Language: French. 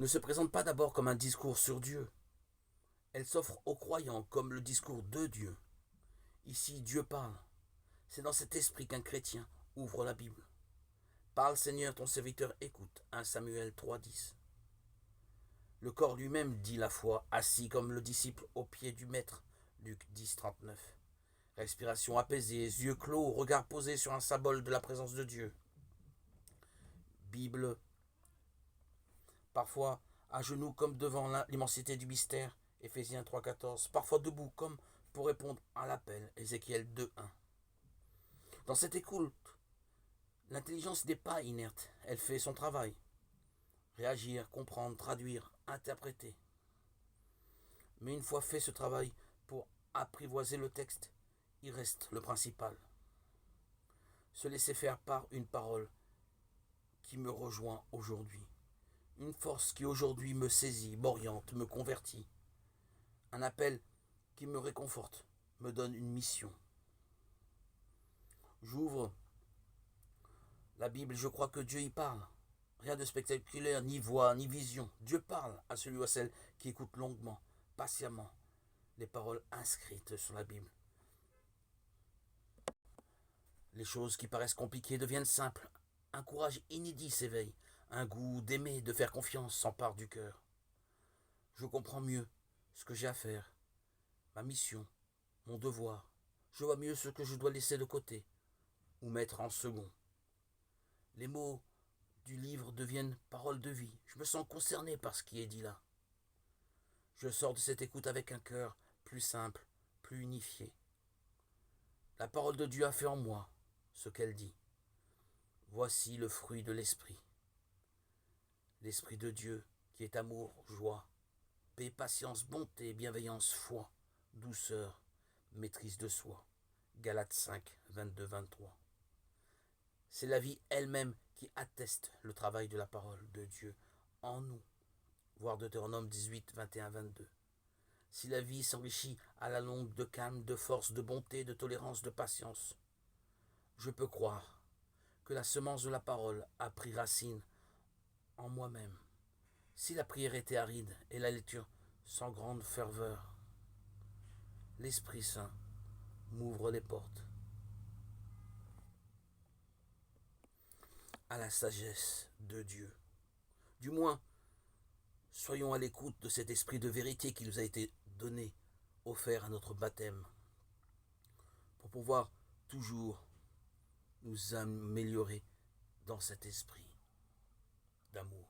ne se présente pas d'abord comme un discours sur Dieu. Elle s'offre aux croyants comme le discours de Dieu. Ici, Dieu parle. C'est dans cet esprit qu'un chrétien ouvre la Bible. Parle Seigneur, ton serviteur écoute. 1 Samuel 3,10. Le corps lui-même dit la foi, assis comme le disciple au pied du maître. Luc 10,39. Respiration apaisée, yeux clos, regard posé sur un symbole de la présence de Dieu. Bible, parfois à genoux comme devant l'immensité du mystère. Éphésiens 3,14. Parfois debout comme pour répondre à l'appel. Ézéchiel 2,1. Dans cette écoute, l'intelligence n'est pas inerte, elle fait son travail. Réagir, comprendre, traduire, interpréter. Mais une fois fait ce travail pour apprivoiser le texte, il reste le principal. Se laisser faire par une parole qui me rejoint aujourd'hui. Une force qui aujourd'hui me saisit, m'oriente, me convertit. Un appel qui me réconforte, me donne une mission. J'ouvre la Bible, je crois que Dieu y parle. Rien de spectaculaire, ni voix, ni vision. Dieu parle à celui ou à celle qui écoute longuement, patiemment, les paroles inscrites sur la Bible. Les choses qui paraissent compliquées deviennent simples. Un courage inédit s'éveille. Un goût d'aimer, de faire confiance s'empare du cœur. Je comprends mieux ce que j'ai à faire, ma mission, mon devoir. Je vois mieux ce que je dois laisser de côté ou mettre en second. Les mots du livre deviennent paroles de vie. Je me sens concerné par ce qui est dit là. Je sors de cette écoute avec un cœur plus simple, plus unifié. La parole de Dieu a fait en moi ce qu'elle dit. Voici le fruit de l'esprit. L'esprit de Dieu qui est amour, joie, paix, patience, bonté, bienveillance, foi, douceur, maîtrise de soi. Galates 5, 22-23. C'est la vie elle-même qui atteste le travail de la parole de Dieu en nous. Voir Deutéronome 18, 21-22. Si la vie s'enrichit à la longue de calme, de force, de bonté, de tolérance, de patience, je peux croire que la semence de la parole a pris racine en moi-même. Si la prière était aride et la lecture sans grande ferveur, l'Esprit Saint m'ouvre les portes à la sagesse de Dieu. Du moins, soyons à l'écoute de cet esprit de vérité qui nous a été donné, offert à notre baptême, pour pouvoir toujours nous améliorer dans cet esprit d'amour.